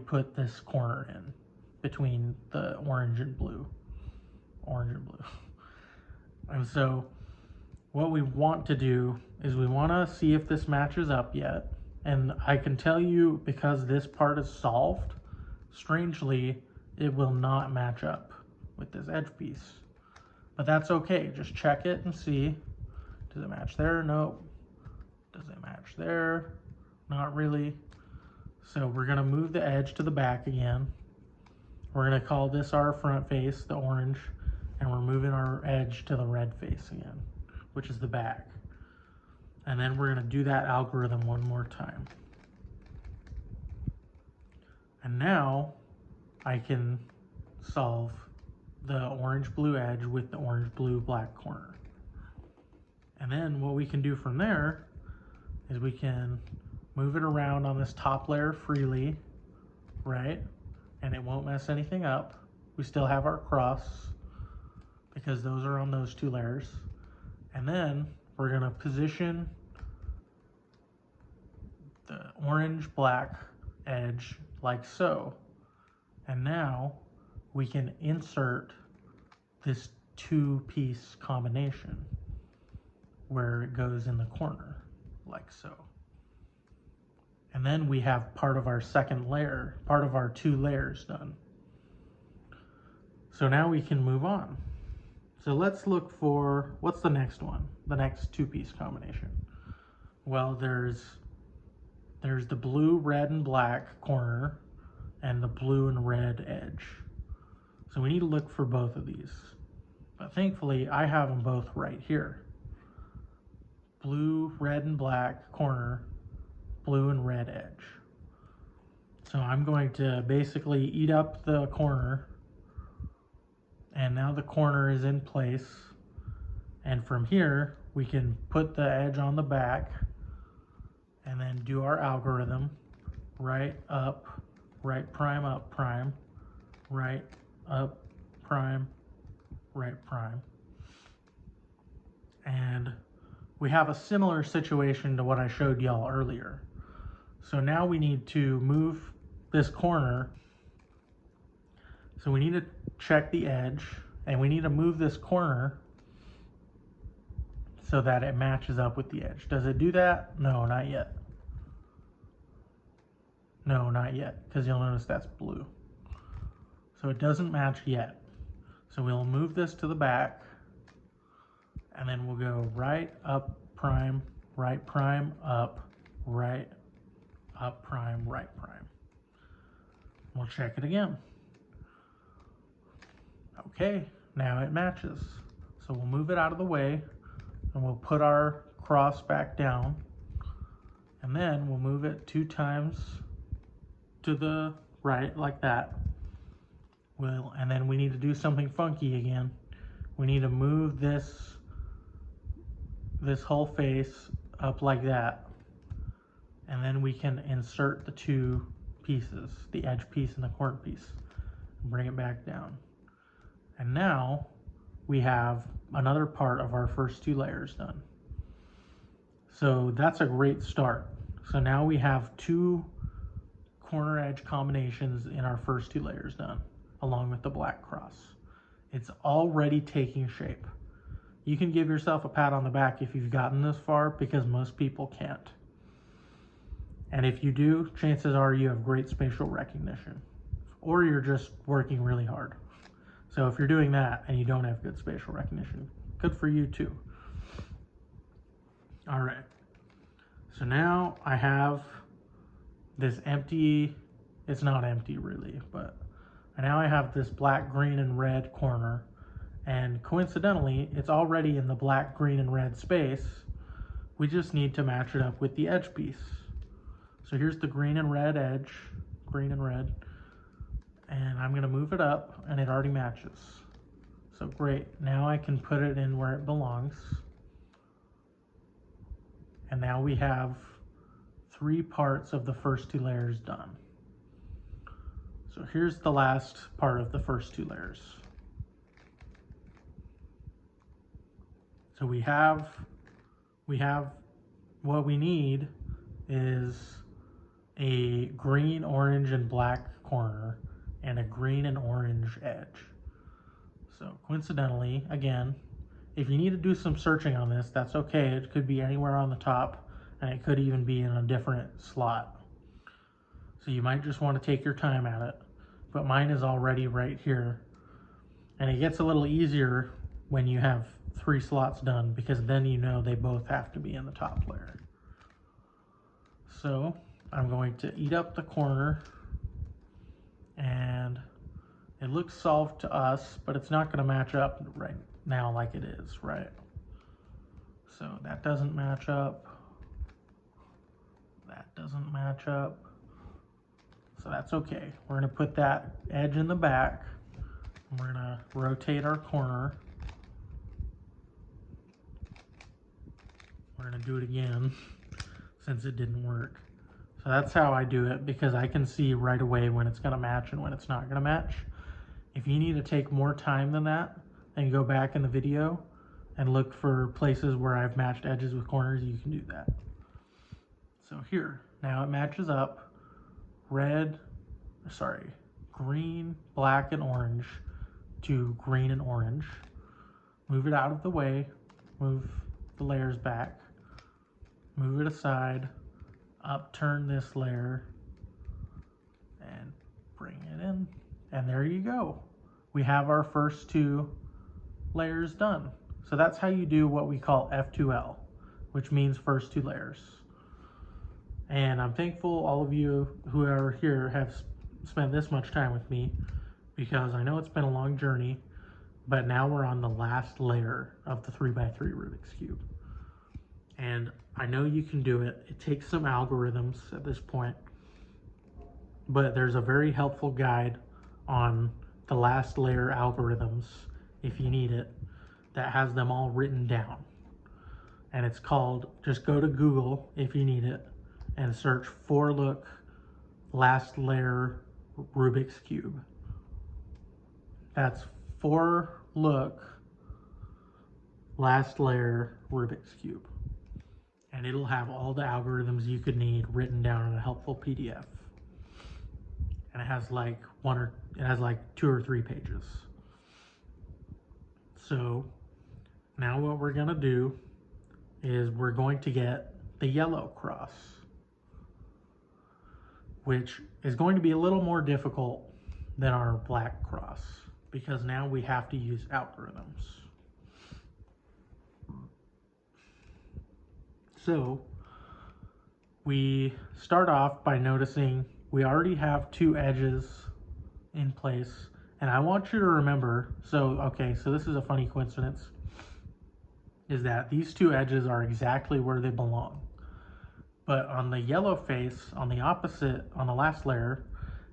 put this corner in between the orange and blue. And so what we want to do is we want to see if this matches up yet. And I can tell you, because this part is solved, strangely, it will not match up with this edge piece. But that's okay. Just check it and see. Does it match there? Nope. Does it match there? Not really. So we're going to move the edge to the back again. We're going to call this our front face, the orange, and we're moving our edge to the red face again, which is the back. And then we're going to do that algorithm one more time. And now I can solve the orange-blue edge with the orange-blue-black corner. And then what we can do from there is we can move it around on this top layer freely, right? And it won't mess anything up. We still have our cross because those are on those two layers. And then we're gonna position the orange-black edge like so. And now we can insert this two-piece combination where it goes in the corner, like so. And then we have part of our second layer, part of our 2 layers done. So now we can move on. So let's look for, what's the next one? The next 2-piece combination. Well, there's the blue, red, and black corner and the blue and red edge. So we need to look for both of these. But thankfully, I have them both right here. Blue, red, and black corner, blue and red edge. So I'm going to basically eat up the corner, and now the corner is in place. And from here, we can put the edge on the back and then do our algorithm. Right up, right prime, up prime, right up prime, right prime. And we have a similar situation to what I showed y'all earlier. So now we need to move this corner. So we need to check the edge, and we need to move this corner so that it matches up with the edge. Does it do that? No, not yet. No, not yet, because you'll notice that's blue. So it doesn't match yet. So we'll move this to the back, and then we'll go right, up, prime, up, right, up, prime, right, prime. We'll check it again. Okay, now it matches. So we'll move it out of the way, and we'll put our cross back down, and then we'll move it 2 times to the right, like that. And then we need to do something funky again. We need to move this whole face up like that, and then we can insert the 2 pieces, the edge piece and the corner piece, and bring it back down. And now we have another part of our first 2 layers done. So that's a great start. So now we have 2 corner edge combinations in our first 2 layers done, along with the black cross. It's already taking shape. You can give yourself a pat on the back if you've gotten this far, because most people can't. And if you do, chances are you have great spatial recognition, or you're just working really hard. So if you're doing that and you don't have good spatial recognition, good for you too. All right. So now I have this empty, it's not empty really, but now I have this black, green, and red corner, and coincidentally, it's already in the black, green, and red space. We just need to match it up with the edge piece. So here's the green and red edge, green and red, and I'm gonna move it up, and it already matches. So great, now I can put it in where it belongs. And now we have 3 parts of the first 2 layers done. So here's the last part of the first 2 layers. So we have what we need is a green, orange, and black corner and a green and orange edge. So coincidentally, again, if you need to do some searching on this, that's okay. It could be anywhere on the top, and it could even be in a different slot. So you might just want to take your time at it, but mine is already right here. And it gets a little easier when you have 3 slots done, because then you know they both have to be in the top layer. So I'm going to eat up the corner, and it looks solved to us, but it's not going to match up right now like it is, right? So that doesn't match up. That doesn't match up. So that's okay. We're going to put that edge in the back. And we're going to rotate our corner. We're going to do it again since it didn't work. So that's how I do it, because I can see right away when it's going to match and when it's not going to match. If you need to take more time than that and go back in the video and look for places where I've matched edges with corners, you can do that. So here, now it matches up green, black, and orange to green and orange. Move it out of the way, move the layers back, move it aside, upturn this layer, and bring it in. And there you go. We have our first 2 layers done. So that's how you do what we call F2L, which means first 2 layers. And I'm thankful all of you who are here have spent this much time with me, because I know it's been a long journey, but now we're on the last layer of the 3x3 Rubik's Cube. And I know you can do it. It takes some algorithms at this point, but there's a very helpful guide on the last layer algorithms, if you need it, that has them all written down. And it's called, just go to Google if you need it, and search for look last layer Rubik's Cube. That's for look last layer Rubik's Cube. And it'll have all the algorithms you could need written down in a helpful PDF. And it has like 2 or 3 pages. So now what we're gonna do is we're going to get the yellow cross, which is going to be a little more difficult than our black cross, because now we have to use algorithms. So we start off by noticing we already have 2 edges in place, and I want you to remember, so this is a funny coincidence, is that these 2 edges are exactly where they belong. But on the yellow face, on the opposite, on the last layer,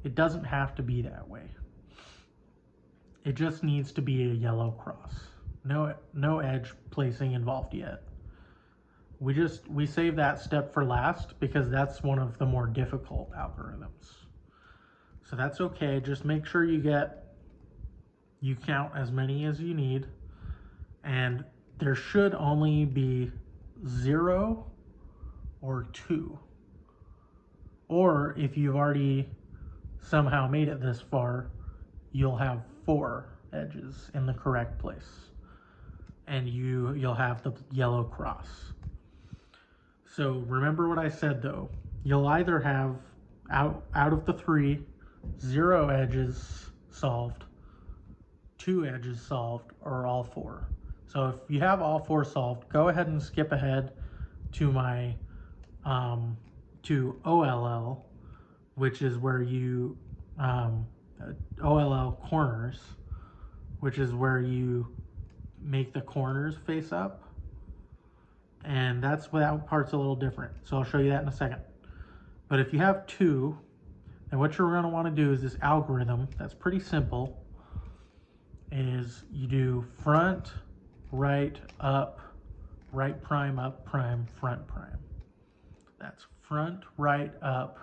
it doesn't have to be that way. It just needs to be a yellow cross. No edge placing involved yet. We save that step for last because that's one of the more difficult algorithms. So that's okay. Just make sure you count as many as you need, and there should only be 0 or 2. Or if you've already somehow made it this far, you'll have 4 edges in the correct place, and you'll have the yellow cross. So remember what I said though. You'll either have out of the 3, 0 edges solved, 2 edges solved, or all 4. So if you have all 4 solved, go ahead and skip ahead to my to OLL, which is where you OLL corners, which is where you make the corners face up, and that part's a little different. So I'll show you that in a second. But if you have 2, then what you're going to want to do is this algorithm that's pretty simple. Is you do front, right, up, right prime, up prime, front prime. That's front, right, up,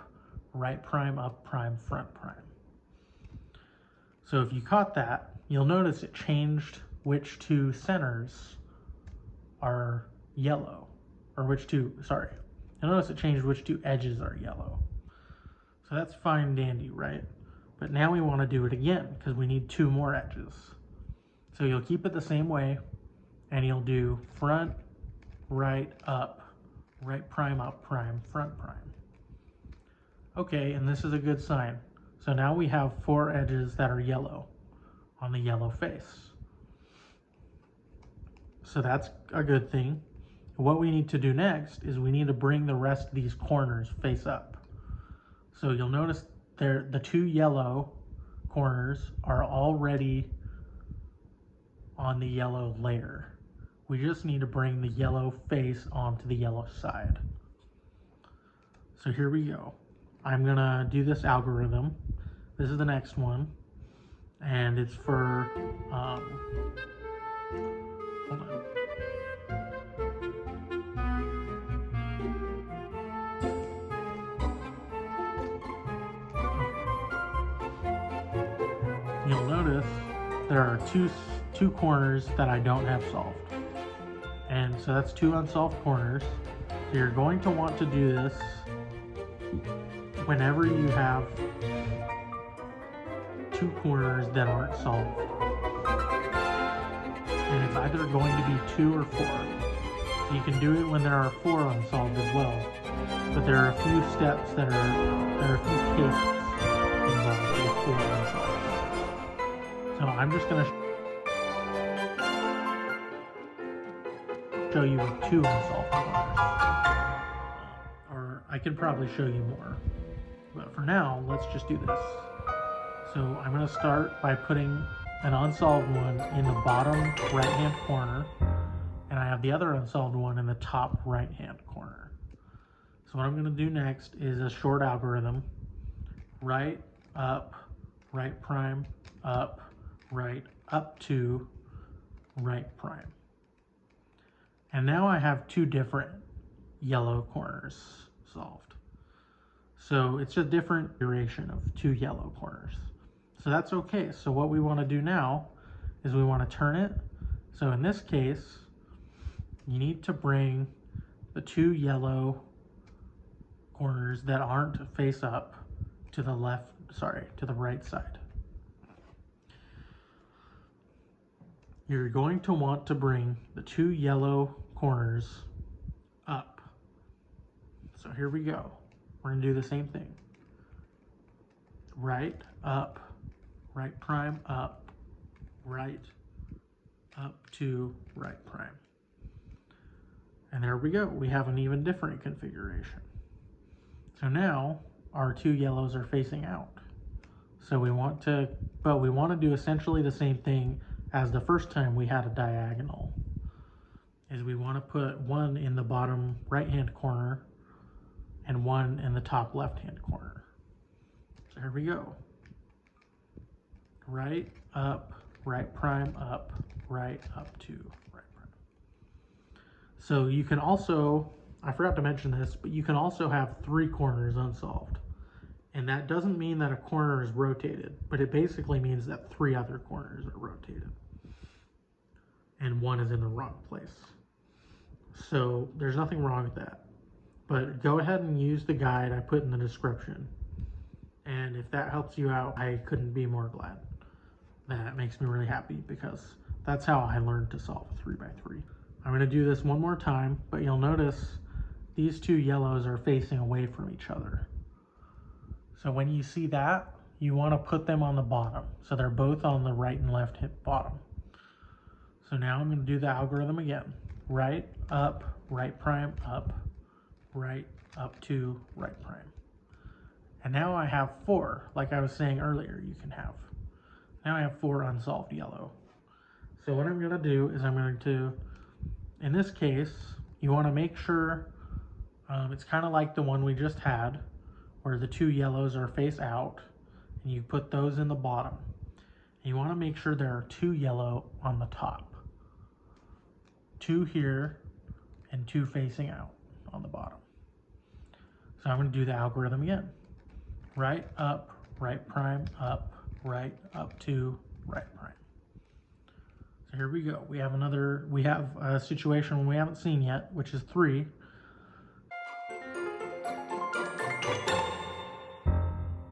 right prime, up prime, front prime. So if you caught that, you'll notice it changed which 2 centers are yellow, or you'll notice it changed which 2 edges are yellow. So that's fine dandy, right? But now we want to do it again because we need 2 more edges. So you'll keep it the same way, and you'll do front, right, up, right prime, up prime, front prime. Okay, and this is a good sign. So now we have 4 edges that are yellow on the yellow face. So that's a good thing. What we need to do next is we need to bring the rest of these corners face up. So you'll notice there the 2 yellow corners are already on the yellow layer. We just need to bring the yellow face onto the yellow side. So here we go. I'm gonna do this algorithm. This is the next one, and it's for hold on. You'll notice there are two corners that I don't have solved, and so that's 2 unsolved corners. So you're going to want to do this whenever you have 2 corners that aren't solved, and it's either going to be 2 or 4. So you can do it when there are 4 unsolved as well, but there are a few steps there are a few cases involved with 4 unsolved. So I'm just going to show you 2 unsolved corners, or I could probably show you more, but for now let's just do this. So I'm going to start by putting an unsolved one in the bottom right hand corner, and I have the other unsolved one in the top right hand corner. So what I'm going to do next is a short algorithm: right, up, right prime, up, right, up to right prime. And now I have 2 different yellow corners solved. So it's a different duration of 2 yellow corners. So that's okay. So what we want to do now is we want to turn it. So in this case, you need to bring the 2 yellow corners that aren't face up to the to the right side. You're going to want to bring the 2 yellow corners up. So here we go. We're going to do the same thing. Right, up, right prime, up, right, up to right prime. And there we go. We have an even different configuration. So now our 2 yellows are facing out. So we want to do essentially the same thing as the first time we had a diagonal. Is we want to put one in the bottom right hand corner and one in the top left hand corner. So here we go. Right, up, right prime, up, right, up to right prime. So you can also, I forgot to mention this, but you can also have 3 corners unsolved. And that doesn't mean that a corner is rotated, but it basically means that 3 other corners are rotated and one is in the wrong place. So there's nothing wrong with that. But go ahead and use the guide I put in the description. And if that helps you out, I couldn't be more glad. That makes me really happy because that's how I learned to solve a 3x3. I'm going to do this one more time, but you'll notice these 2 yellows are facing away from each other. So when you see that, you want to put them on the bottom. So they're both on the right and left hip bottom. So now I'm going to do the algorithm again. Right, up, right prime, up, right, up to right prime. And now I have 4, like I was saying earlier you can have. Now I have 4 unsolved yellow. So what I'm going to do is I'm going to, in this case, you want to make sure it's kind of like the one we just had, where the 2 yellows are face out, and you put those in the bottom. And you want to make sure there are 2 yellow on the top. 2 here, and 2 facing out on the bottom. So I'm going to do the algorithm again. Right, up, right prime, up, right, up to right prime. So here we go. We have a situation we haven't seen yet, which is 3.